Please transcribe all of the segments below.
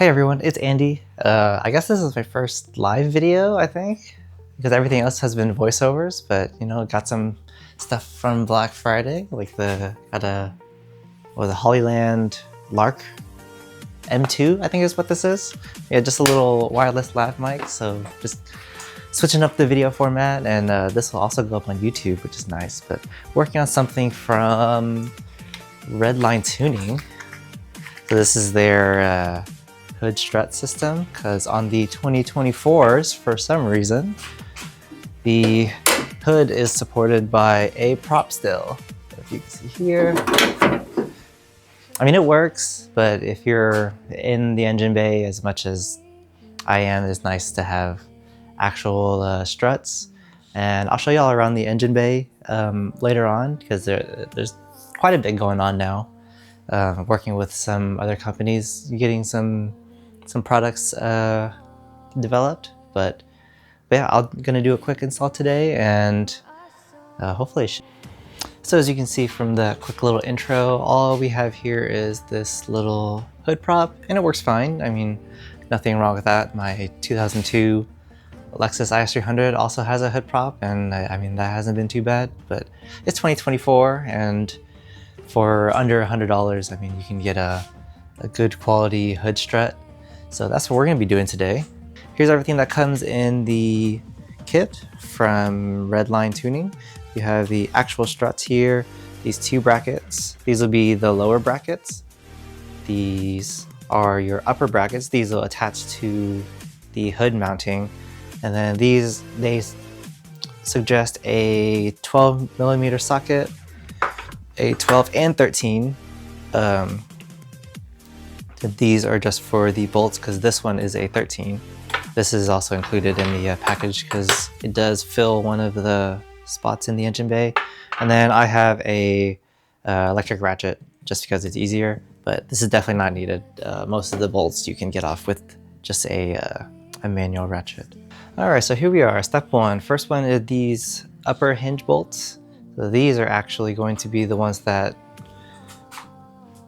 Hey everyone, it's Andy. I guess this is my first live video, I think, because everything else has been voiceovers, but you know, got some stuff from Black Friday, like the Hollyland Lark M2, I think is what this is. Yeah, just a little wireless lav mic, so just switching up the video format, and this will also go up on YouTube, which is nice, but working on something from Redline Tuning. So this is their hood strut system, because on the 2024s, for some reason, the hood is supported by a prop still. If you can see here, I mean, it works, but if you're in the engine bay as much as I am, it's nice to have actual struts. And I'll show y'all around the engine bay later on, because there's quite a bit going on now. Working with some other companies, getting some products developed, but yeah, I'm gonna do a quick install today, and hopefully so as you can see from the quick little intro, all we have here is this little hood prop, and it works fine. I mean, nothing wrong with that. My 2002 Lexus IS300 also has a hood prop, and I mean, that hasn't been too bad, but it's 2024, and for under $100, I mean, you can get a good quality hood strut. So that's what we're gonna be doing today. Here's everything that comes in the kit from Redline Tuning. You have the actual struts here, these two brackets. These will be the lower brackets. These are your upper brackets. These will attach to the hood mounting. And then these, they suggest a 12mm socket, a 12 and 13. These are just for the bolts, because this one is a 13. This is also included in the package because it does fill one of the spots in the engine bay. And then I have a electric ratchet just because it's easier, but this is definitely not needed. Most of the bolts you can get off with just a manual ratchet. All right, so here we are. Step one. First one is these upper hinge bolts. So these are actually going to be the ones that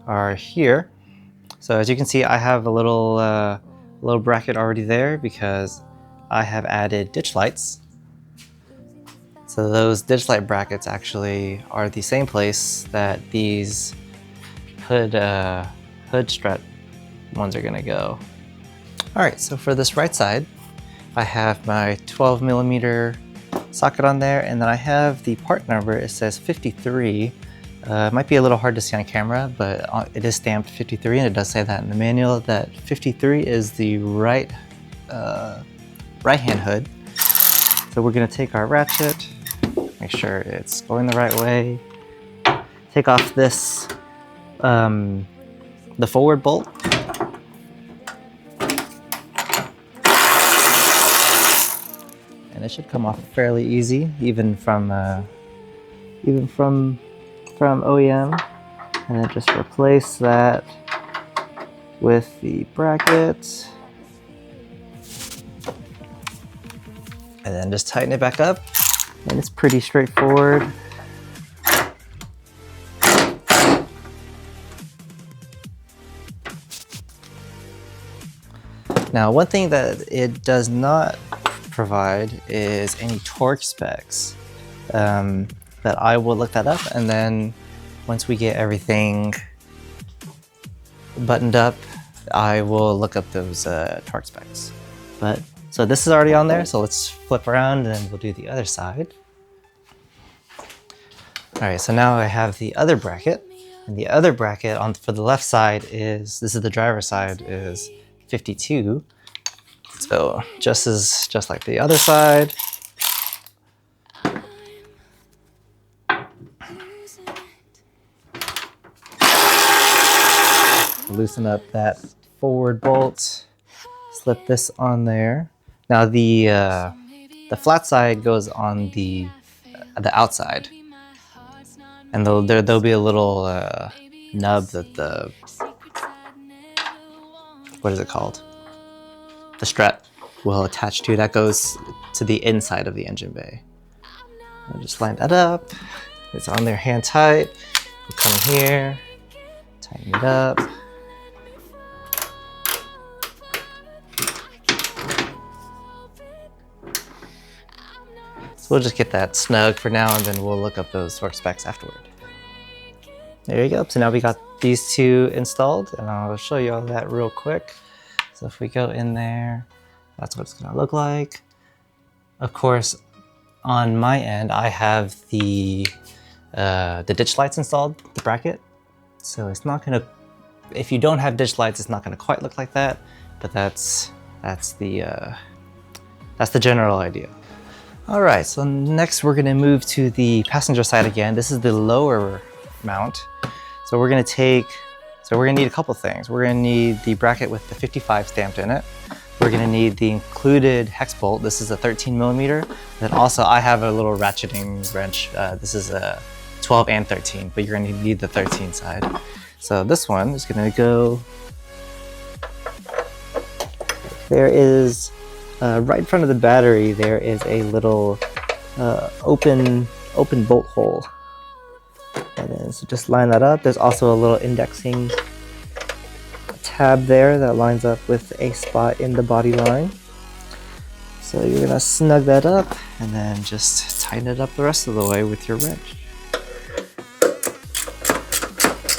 are here. So as you can see, I have a little bracket already there because I have added ditch lights. So those ditch light brackets actually are the same place that these hood strut ones are gonna go. All right, so for this right side, I have my 12mm socket on there, and then I have the part number. It says 53. It might be a little hard to see on camera, but it is stamped 53, and it does say that in the manual that 53 is the right-hand hood. So we're gonna take our ratchet, make sure it's going the right way, take off this, the forward bolt. And it should come off fairly easy, even from OEM, and then just replace that with the bracket, and then just tighten it back up, and it's pretty straightforward. Now, one thing that it does not provide is any torque specs. But I will look that up, and then once we get everything buttoned up, I will look up those torque specs. But so this is already on there, so let's flip around and then we'll do the other side. All right, so now I have the other bracket, and the other bracket for the left side is, this is the driver's side, is 52. So just like the other side. Loosen up that forward bolt, slip this on there. Now the flat side goes on the outside, and there'll be a little nub that what is it called? The strut will attach to. That goes to the inside of the engine bay. I'll just line that up. It's on there hand tight. We'll come here, tighten it up. we'll just get that snug for now, and then we'll look up those torque specs afterward. There you go. So now we got these two installed, and I'll show you all that real quick. So if we go in there, that's what it's gonna look like. Of course, on my end, I have the ditch lights installed, the bracket. So it's not gonna, if you don't have ditch lights, it's not gonna quite look like that, but that's the general idea. All right, so next we're gonna move to the passenger side again. This is the lower mount. So we're gonna need a couple things. We're gonna need the bracket with the 55 stamped in it. We're gonna need the included hex bolt. This is a 13mm. Then also I have a little ratcheting wrench. This is a 12 and 13, but you're gonna need the 13 side. So this one is gonna go, there is, right in front of the battery, there is a little open bolt hole. And then so just line that up. There's also a little indexing tab there that lines up with a spot in the body line. So you're gonna snug that up and then just tighten it up the rest of the way with your wrench.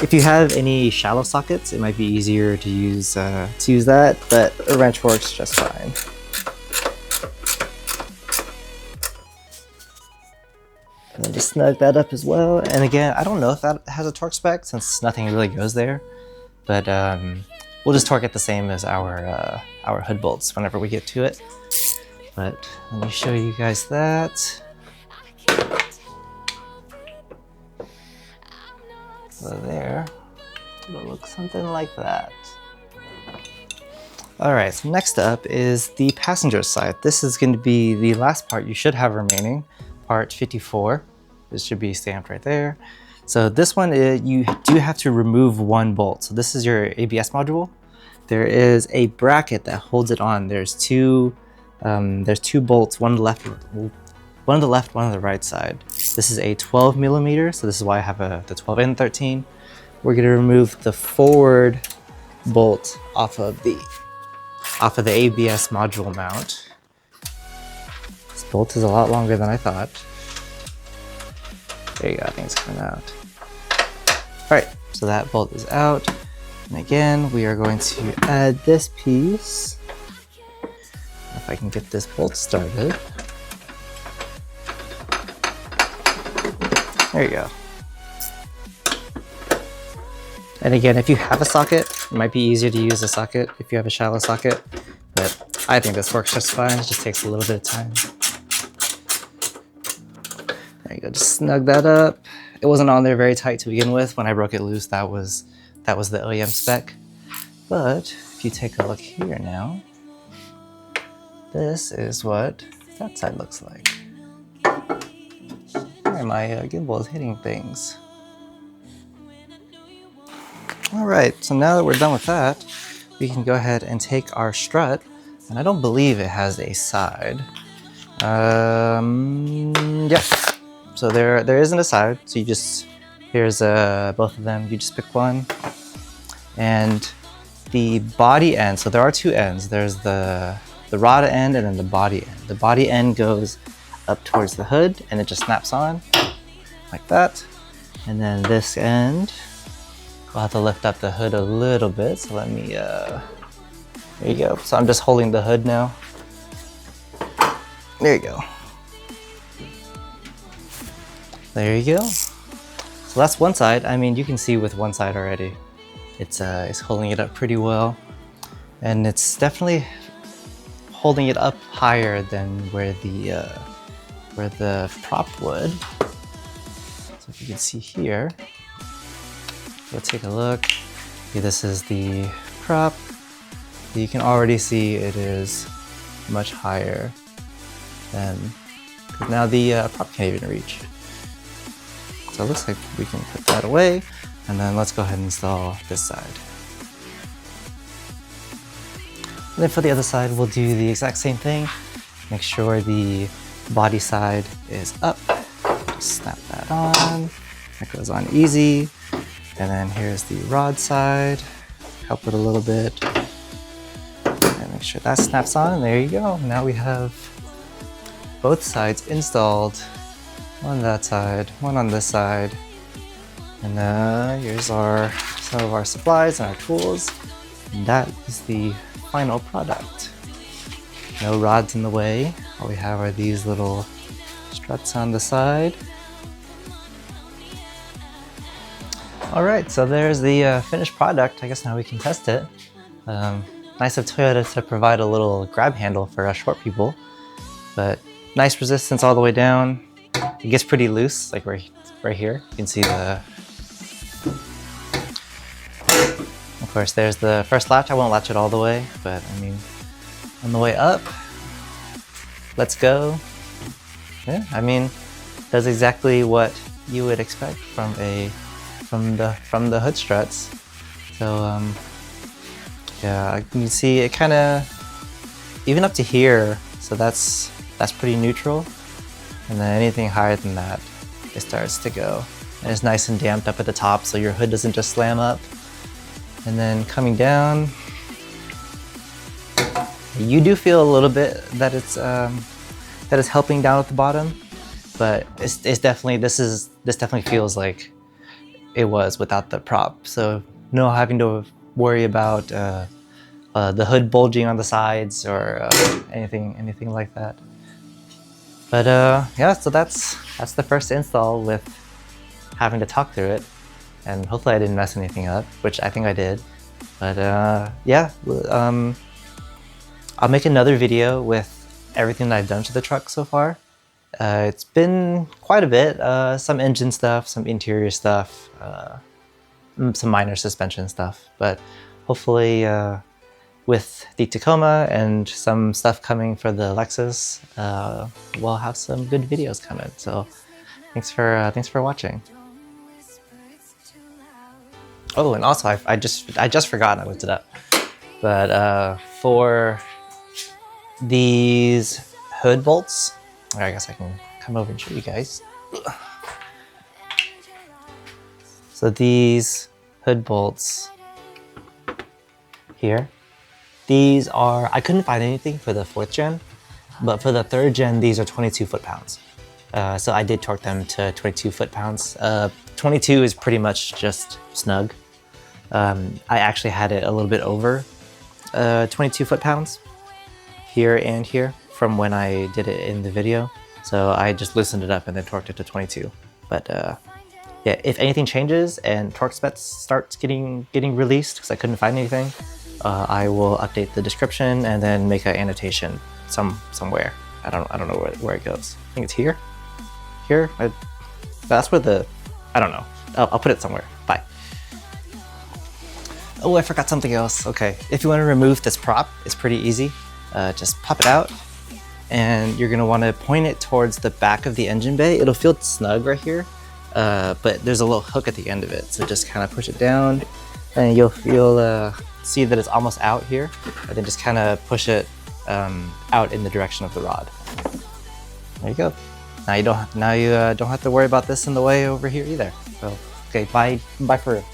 If you have any shallow sockets, it might be easier to use that, but a wrench works just fine. And then just snug that up as well. And again, I don't know if that has a torque spec since nothing really goes there, but we'll just torque it the same as our hood bolts whenever we get to it. But let me show you guys that. So there, it'll look something like that. All right, so next up is the passenger side. This is going to be the last part you should have remaining, part 54. This should be stamped right there. So this one, you do have to remove one bolt. So this is your ABS module. There is a bracket that holds it on. There's two bolts, one on the left, one on the right side. This is a 12mm, so this is why I have the 12 and 13. We're gonna remove the forward bolt off of the ABS module mount. This bolt is a lot longer than I thought. There you go, I think it's coming out. All right, so that bolt is out. And again, we are going to add this piece. If I can get this bolt started. There you go. And again, if you have a socket, it might be easier to use a socket if you have a shallow socket, but I think this works just fine. It just takes a little bit of time. There you go, just snug that up. It wasn't on there very tight to begin with. When I broke it loose, that was the OEM spec. But if you take a look here now, this is what that side looks like. My gimbal is hitting things. All right, so now that we're done with that, we can go ahead and take our strut, and I don't believe it has a side. Yeah, so there isn't a side, so you just, here's both of them, you just pick one. And the body end, so there are two ends. There's the rod end and then the body end. The body end goes up towards the hood and it just snaps on like that. And then this end, we'll have to lift up the hood a little bit. So let me, there you go. So I'm just holding the hood now. There you go. There you go. So that's one side. I mean, you can see with one side already, it's holding it up pretty well. And it's definitely holding it up higher than where the prop would. So if you can see here, we'll take a look. Okay, this is the prop. You can already see it is much higher than, because now the prop can't even reach. So it looks like we can put that away, and then let's go ahead and install this side. And then for the other side, we'll do the exact same thing. Make sure the body side is up. Just snap that on. That goes on easy. And then here's the rod side. Help it a little bit. And make sure that snaps on, and there you go. Now we have both sides installed. One on that side, one on this side. And here's some of our supplies and our tools. And that is the final product. No rods in the way. All we have are these little struts on the side. Alright, so there's the finished product. I guess now we can test it. Nice of Toyota to provide a little grab handle for us short people. But nice resistance all the way down. It gets pretty loose, like right here. You can see the... Of course, there's the first latch. I won't latch it all the way, but I mean, on the way up, let's go. Yeah, I mean, does exactly what you would expect from the hood struts. So yeah, you can see it kind of even up to here. So that's pretty neutral, and then anything higher than that, it starts to go. And it's nice and damped up at the top, so your hood doesn't just slam up. And then coming down, you do feel a little bit that it's helping down at the bottom, but it's definitely this definitely feels like it was without the prop. So no having to worry about the hood bulging on the sides or anything like that. But yeah, so that's the first install with having to talk through it, and hopefully I didn't mess anything up, which I think I did. But yeah, I'll make another video with everything that I've done to the truck so far. It's been quite a bit, some engine stuff, some interior stuff, some minor suspension stuff, but hopefully with the Tacoma and some stuff coming for the Lexus, we'll have some good videos coming. So thanks for watching. Oh, and also I just forgot, I looked it up, but for these hood bolts, I guess I can come over and show you guys. So these hood bolts here, these are, I couldn't find anything for the 4th gen, but for the 3rd gen, these are 22 foot-pounds. So I did torque them to 22 foot-pounds. 22 is pretty much just snug. I actually had it a little bit over 22 foot-pounds here and here from when I did it in the video. So I just loosened it up and then torqued it to 22. But yeah, if anything changes and torque specs starts getting released because I couldn't find anything, I will update the description and then make an annotation somewhere. I don't know where it goes. I think it's here. Here. That's where the. I don't know. I'll put it somewhere. Bye. Oh, I forgot something else. Okay, if you want to remove this prop, it's pretty easy. Just pop it out, and you're gonna want to point it towards the back of the engine bay. It'll feel snug right here, but there's a little hook at the end of it. So just kind of push it down, and you'll see that it's almost out here, and then just kind of push it out in the direction of the rod. There you go. Now you don't have to worry about this in the way over here either. So okay, bye for real.